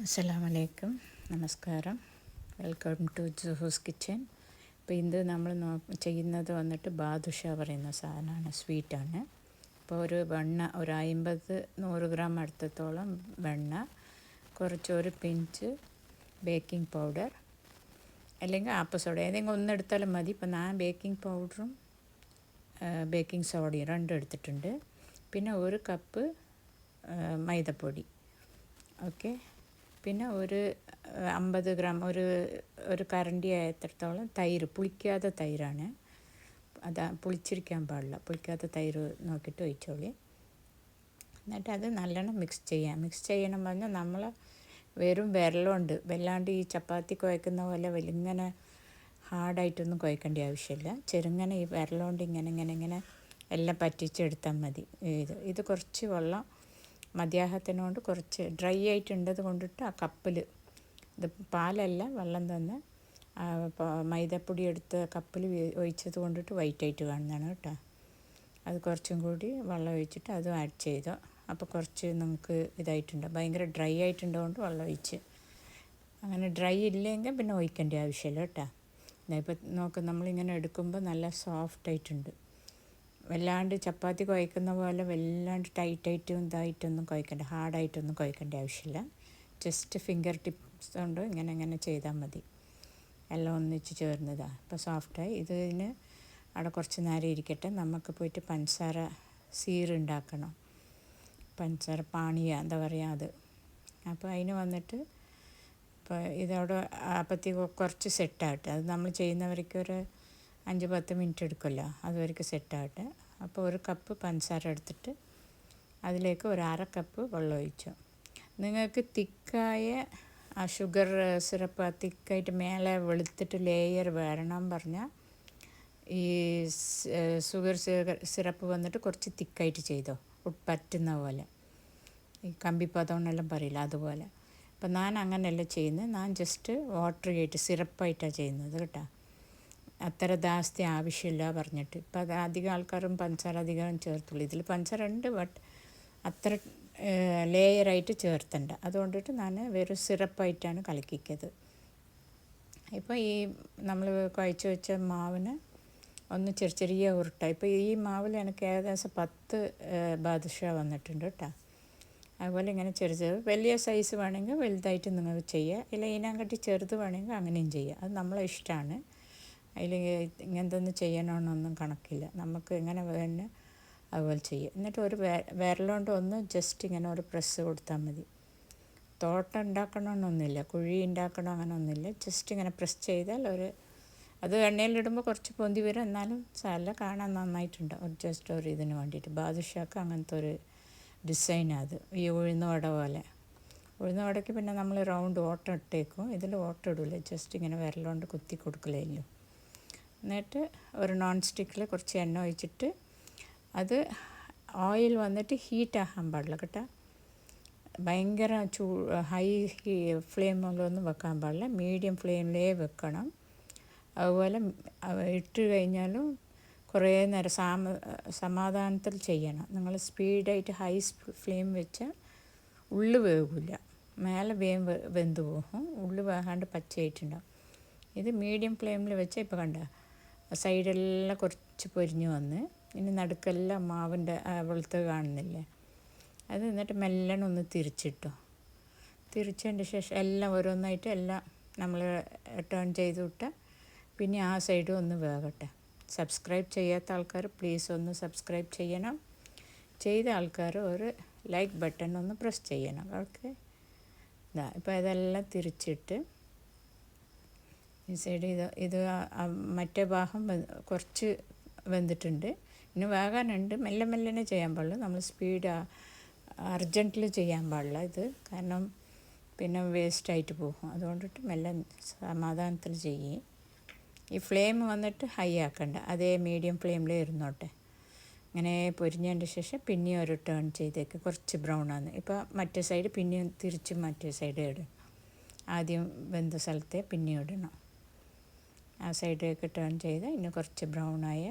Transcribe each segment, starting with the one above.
അസ്സലാമലൈക്കും, നമസ്കാരം. Welcome to Juhu's kitchen. ഇപ്പോൾ ഇന്ന് നമ്മൾ ചെയ്യുന്നത് വന്നിട്ട് ബാദുഷ പറയുന്ന സാധനമാണ്, സ്വീറ്റാണ്. അപ്പോൾ ഒരു വെണ്ണ, ഒരു 50-100 ഗ്രാം അടുത്തോളം വെണ്ണ, ഒരു പിഞ്ച് ബേക്കിംഗ് പൗഡർ അല്ലെങ്കിൽ ആപ്പ സോഡ, ഏതെങ്കിലും ഒന്നെടുത്താലും മതി. ഇപ്പോൾ ഞാൻ ബേക്കിംഗ് പൗഡറും ബേക്കിംഗ് സോഡയും രണ്ടും എടുത്തിട്ടുണ്ട്. പിന്നെ 1 കപ്പ് മൈദപ്പൊടി, ഓക്കെ. പിന്നെ ഒരു 50 ഗ്രാം, ഒരു കരണ്ടി എത്രത്തോളം തൈര്, പുളിക്കാത്ത തൈരാണ്. പുളിച്ചിരിക്കാൻ പാടില്ല, പുളിക്കാത്ത തൈര് നോക്കിയിട്ട് ഒഴിച്ചോളി. എന്നിട്ട് അത് നല്ലോണം മിക്സ് ചെയ്യണം പറഞ്ഞാൽ നമ്മൾ വെറും വിരലുകൊണ്ട്, വല്ലാണ്ട് ഈ ചപ്പാത്തി കുഴക്കുന്ന പോലെ വലിങ്ങനെ ഹാർഡായിട്ടൊന്നും കുഴക്കേണ്ട ആവശ്യമില്ല. ചെറുങ്ങനെ ഈ വിരലുകൊണ്ട് ഇങ്ങനെ എല്ലാം പറ്റിച്ചെടുത്താൽ മതി. ഇത് കുറച്ച് വെള്ളം മധ്യാഹത്തിനോണ്ട് കുറച്ച് ഡ്രൈ ആയിട്ടുണ്ടത് കൊണ്ടിട്ട് ആ കപ്പിൽ, ഇത് പാലല്ല വെള്ളം തന്നെ, മൈദപ്പൊടി എടുത്ത് കപ്പിൽ ഒഴിച്ചത് കൊണ്ടിട്ട് വൈറ്റായിട്ട് കാണുന്നതാണ് കേട്ടോ. അത് കുറച്ചും കൂടി വെള്ളം ഒഴിച്ചിട്ട് അതും ആഡ് ചെയ്തോ. അപ്പോൾ കുറച്ച് നമുക്ക് ഇതായിട്ടുണ്ട്, ഭയങ്കര ഡ്രൈ ആയിട്ടുണ്ടതുകൊണ്ട് വെള്ളം ഒഴിച്ച്. അങ്ങനെ ഡ്രൈ ഇല്ലെങ്കിൽ പിന്നെ ഒഴിക്കേണ്ട ആവശ്യമില്ല കേട്ടോ. ഇപ്പോൾ നോക്ക്, നമ്മളിങ്ങനെ എടുക്കുമ്പോൾ നല്ല സോഫ്റ്റായിട്ടുണ്ട്. വല്ലാണ്ട് ചപ്പാത്തി കുഴക്കുന്ന പോലെ വല്ലാണ്ട് ടൈറ്റായിട്ടും ഇതായിട്ടൊന്നും കുഴക്കേണ്ട, ഹാർഡായിട്ടൊന്നും കുഴക്കേണ്ട ആവശ്യമില്ല. ജസ്റ്റ് ഫിംഗർ ടിപ്സ് കൊണ്ട് ഇങ്ങനെ ചെയ്താൽ മതി. എല്ലാം ഒന്നിച്ച് ചേർന്നതാണ്. ഇപ്പോൾ സോഫ്റ്റായി. ഇതിന് അവിടെ കുറച്ച് നേരം ഇരിക്കട്ടെ. നമുക്ക് പോയിട്ട് പഞ്ചസാര സീറുണ്ടാക്കണം, പഞ്ചസാര പാണിയ എന്താ പറയുക അത്. അപ്പോൾ അതിന് വന്നിട്ട് ഇപ്പോൾ ഇതവിടെ അപ്പത്തേക്ക് കുറച്ച് സെറ്റാകട്ടെ. അത് നമ്മൾ ചെയ്യുന്നവർക്ക് ഒരു 5-10 മിനിറ്റ് എടുക്കുമല്ലോ, അതുവരെയ്ക്ക് സെറ്റാകട്ടെ. അപ്പോൾ 1 കപ്പ് പഞ്ചസാര എടുത്തിട്ട് അതിലേക്ക് ഒരു 1/2 കപ്പ് വെള്ളം ഒഴിച്ചു. നിങ്ങൾക്ക് തിക്കായ ആ ഷുഗർ സിറപ്പ് തിക്കായിട്ട് മേലെ വെളുത്തിട്ട് ലെയർ വരണം പറഞ്ഞാൽ ഈ ഷുഗർ സിറപ്പ് വന്നിട്ട് കുറച്ച് തിക്കായിട്ട് ചെയ്തോ, പറ്റുന്ന പോലെ, ഈ കമ്പിപ്പതമെന്നെല്ലാം പറയില്ല അതുപോലെ. അപ്പം ഞാൻ അങ്ങനെയല്ല ചെയ്യുന്നത്, ഞാൻ ജസ്റ്റ് വാട്ടർ ആയിട്ട് സിറപ്പായിട്ടാണ് ചെയ്യുന്നത് കേട്ടോ. അത്ര ജാസ്തി ആവശ്യമില്ല പറഞ്ഞിട്ട്. ഇപ്പം അത് അധികം ആൾക്കാരും പഞ്ചസാര അധികം ചേർത്തുള്ളൂ. ഇതിൽ പഞ്ചസാര ഉണ്ട്, ബട്ട് അത്ര ലെയറായിട്ട് ചേർത്തണ്ട. അതുകൊണ്ടിട്ട് ഞാൻ വെറും സിറപ്പായിട്ടാണ് കലക്കിക്കത്. ഇപ്പോൾ ഈ നമ്മൾ കുഴച്ച് വെച്ച മാവിന് ഒന്ന് ചെറിയ ഉരുട്ട. ഇപ്പോൾ ഈ മാവിൽ എനിക്ക് ഏകദേശം 10 ബാദുഷ വന്നിട്ടുണ്ട് കേട്ടോ. അതുപോലെ ഇങ്ങനെ വലിയ സൈസ് വേണമെങ്കിൽ വലുതായിട്ട് നിങ്ങൾക്ക് ചെയ്യുക, ഇല്ല ഇതിനെക്കാട്ടി ചെറുത് വേണമെങ്കിൽ അങ്ങനെയും ചെയ്യുക. അത് നമ്മളെ ഇഷ്ടമാണ്. അതിൽ ഇങ്ങനത്തെ ഒന്നും ചെയ്യണമെന്നൊന്നും കണക്കില്ല, നമുക്ക് എങ്ങനെ വേണം അതുപോലെ ചെയ്യുക. എന്നിട്ട് ഒരു വിരലുകൊണ്ട് ഒന്ന് ജസ്റ്റ് ഇങ്ങനെ ഒരു പ്രസ് കൊടുത്താൽ മതി. തോട്ടം ഉണ്ടാക്കണമെന്നൊന്നുമില്ല, കുഴി ഉണ്ടാക്കണം അങ്ങനെയൊന്നുമില്ല. ജസ്റ്റ് ഇങ്ങനെ പ്രസ് ചെയ്താൽ അത് എണ്ണയിലിടുമ്പോൾ കുറച്ച് പൊന്തി വരും, എന്നാലും സാല കാണാൻ നന്നായിട്ടുണ്ടാവും. ജസ്റ്റ് ഒരു ഇതിന് വേണ്ടിയിട്ട്. ബാദുഷാക്ക് അങ്ങനത്തെ ഒരു ഡിസൈനാണ് അത്, ഈ ഉഴുന്നുവട പോലെ. ഉഴുന്നുവടയ്ക്ക് പിന്നെ നമ്മൾ റൗണ്ട് ഓട്ടം ഇട്ടേക്കും, ഇതിൽ ഓട്ടം ഇടില്ല, ജസ്റ്റ് ഇങ്ങനെ വിരലുകൊണ്ട് കുത്തി കൊടുക്കലേ. എന്നിട്ട് ഒരു നോൺ സ്റ്റിക്കിൽ കുറച്ച് എണ്ണ ഒഴിച്ചിട്ട്, അത് ഓയിൽ വന്നിട്ട് ഹീറ്റാകാൻ പാടില്ല കേട്ടോ. ഭയങ്കര ഹൈ ഫ്ലെയിമിലൊന്നും വെക്കാൻ പാടില്ല, മീഡിയം ഫ്ലെയിമിലേ വെക്കണം. അതുപോലെ ഇട്ട് കഴിഞ്ഞാലും കുറേ നേരം സമാധാനത്തിൽ ചെയ്യണം. നിങ്ങൾ സ്പീഡായിട്ട് ഹൈ ഫ്ലെയിം വെച്ചാൽ ഉള്ളു വേകില്ല, മേലെ വെന്ത് പോകും, ഉള്ളു വേകാണ്ട് പച്ചയായിട്ടുണ്ടാവും. ഇത് മീഡിയം ഫ്ലെയിമിൽ വെച്ചാൽ ഇപ്പോൾ കണ്ട സൈഡെല്ലാം കുറച്ച് പൊരിഞ്ഞ് വന്ന്, ഇനി നടുക്കെല്ലാം മാവിൻ്റെ വെളുത്ത് കാണുന്നില്ലേ, അത് എന്നിട്ട് മെല്ലണം ഒന്ന് തിരിച്ചതിൻ്റെ ശേഷം എല്ലാം ഓരോന്നായിട്ട് എല്ലാം നമ്മൾ ടേൺ ചെയ്ത് വിട്ടാൽ പിന്നെ ആ സൈഡും ഒന്ന് വേകട്ടെ. സബ്സ്ക്രൈബ് ചെയ്യാത്ത ആൾക്കാർ പ്ലീസ് ഒന്ന് സബ്സ്ക്രൈബ് ചെയ്യണം, ചെയ്ത ആൾക്കാർ ഒരു ലൈക്ക് ബട്ടൺ ഒന്ന് പ്രസ് ചെയ്യണം, ഓക്കെ. ഇപ്പോൾ ഇതെല്ലാം തിരിച്ചിട്ട് ഈ സൈഡ് ഇത് മറ്റേ ഭാഗം കുറച്ച് വെന്തിട്ടുണ്ട്, ഇനി വേകാനുണ്ട്. മെല്ലെ ചെയ്യാൻ പാടില്ല, നമ്മൾ സ്പീഡ് അർജൻറ്റിൽ ചെയ്യാൻ പാടില്ല ഇത്, കാരണം പിന്നെ വേസ്റ്റായിട്ട് പോകും. അതുകൊണ്ടിട്ട് മെല്ലെ സമാധാനത്തിൽ ചെയ്യും. ഈ ഫ്ലെയിം വന്നിട്ട് ഹൈ ആക്കണ്ട, അതേ മീഡിയം ഫ്ലെയിമിലേ ഇരുന്നോട്ടെ. അങ്ങനെ പൊരിഞ്ഞതിൻ്റെ ശേഷം പിന്നെയും ഒരു ടേൺ ചെയ്തേക്ക്, കുറച്ച് ബ്രൗൺ ആണ്. ഇപ്പോൾ മറ്റേ സൈഡ് പിന്നെയും തിരിച്ചും മറ്റേ സൈഡ് ഇടും, ആദ്യം വെന്ത സ്ഥലത്തെ പിന്നെയും ഇടണം. ആ സൈഡിലേക്ക് ടേൺ ചെയ്ത് ഇനി കുറച്ച് ബ്രൗണായ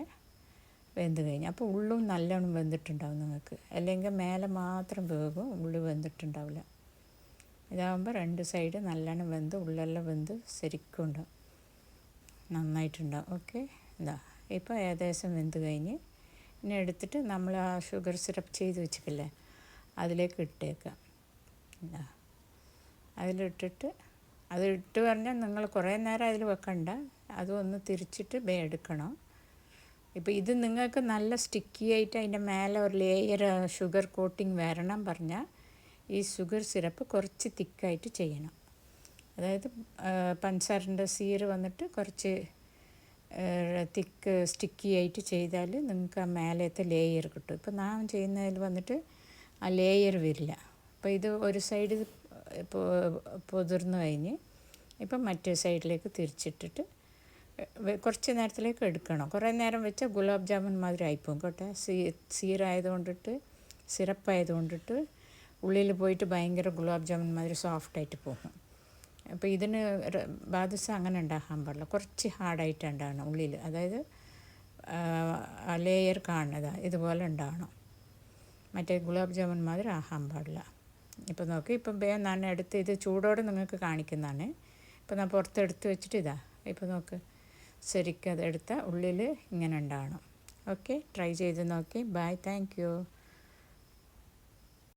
വെന്ത് കഴിഞ്ഞ്, അപ്പോൾ ഉള്ളും നല്ലോണം വെന്തിട്ടുണ്ടാവും നിങ്ങൾക്ക്. അല്ലെങ്കിൽ മേലെ മാത്രം വേകും, ഉള്ളു വെന്തിട്ടുണ്ടാവില്ല. ഇതാകുമ്പോൾ രണ്ട് സൈഡ് നല്ലോണം വെന്ത് ഉള്ളെല്ലാം വെന്ത് ശരിക്കും ഉണ്ടാവും, നന്നായിട്ടുണ്ടാവും. ഓക്കെ, ഇതാ ഇപ്പോൾ ഏകദേശം വെന്ത് കഴിഞ്ഞ് ഇനി എടുത്തിട്ട് നമ്മൾ ആ ഷുഗർ സിറപ്പ് ചെയ്ത് വെച്ചിട്ടില്ലേ അതിലേക്ക് ഇട്ടേക്കാം. ഇതാ അതിലിട്ടിട്ട് അതിട്ട് പറഞ്ഞാൽ നിങ്ങൾ കുറേ നേരം അതിൽ വെക്കണ്ട, അതൊന്ന് തിരിച്ചിട്ട് എടുക്കണം. ഇപ്പോൾ ഇത് നിങ്ങൾക്ക് നല്ല സ്റ്റിക്കി ആയിട്ട് അതിൻ്റെ മേലെ ഒരു ലെയർ ഷുഗർ കോട്ടിങ് വരണം പറഞ്ഞാൽ ഈ ഷുഗർ സിറപ്പ് കുറച്ച് തിക്കായിട്ട് ചെയ്യണം. അതായത് പഞ്ചസാരൻ്റെ സീര് വന്നിട്ട് കുറച്ച് തിക്ക് സ്റ്റിക്കി ആയിട്ട് ചെയ്താൽ നിങ്ങൾക്ക് ആ മേലത്തെ ലെയർ കിട്ടും. ഇപ്പോൾ നാം ചെയ്യുന്നതിൽ വന്നിട്ട് ആ ലെയർ വരില്ല. അപ്പോൾ ഇത് ഒരു സൈഡ് പൊതിർന്ന് കഴിഞ്ഞ് ഇപ്പം മറ്റേ സൈഡിലേക്ക് തിരിച്ചിട്ടിട്ട് കുറച്ച് നേരത്തിലേക്ക് എടുക്കണം. കുറേ നേരം വെച്ചാൽ ഗുലാബ് ജാമുൻ മാതിരി ആയിപ്പോകും കേട്ടോ. സീറായതുകൊണ്ടിട്ട് സിറപ്പായതുകൊണ്ടിട്ട് ഉള്ളിൽ പോയിട്ട് ഭയങ്കര ഗുലാബ് ജാമുൻ മാതിരി സോഫ്റ്റായിട്ട് പോകും. അപ്പോൾ ഇതിന് ബാദുഷ അങ്ങനെ ഉണ്ടാക്കാൻ പാടില്ല, കുറച്ച് ഹാർഡായിട്ട് ഉണ്ടാകണം ഉള്ളിൽ. അതായത് ലെയർ കാണുന്നത് ഇതുപോലെ ഉണ്ടാകണം, മറ്റേ ഗുലാബ് ജാമുൻ മാതിരി ആക്കാൻ പാടില്ല. ഇപ്പോൾ നോക്കി, ഇപ്പം ഞാൻ എടുത്ത് ഇത് ചൂടോടെ നിങ്ങൾക്ക് കാണിക്കുന്നതാണ്. ഇപ്പോൾ ഞാൻ പുറത്തെടുത്ത് വെച്ചിട്ട് ഇതാ ഇപ്പോൾ നോക്ക്, ശരിക്കും അതെടുത്താൽ ഉള്ളിൽ ഇങ്ങനെ ഉണ്ടാകണം. ഓക്കെ, ട്രൈ ചെയ്ത് നോക്കി. Bye, thank U.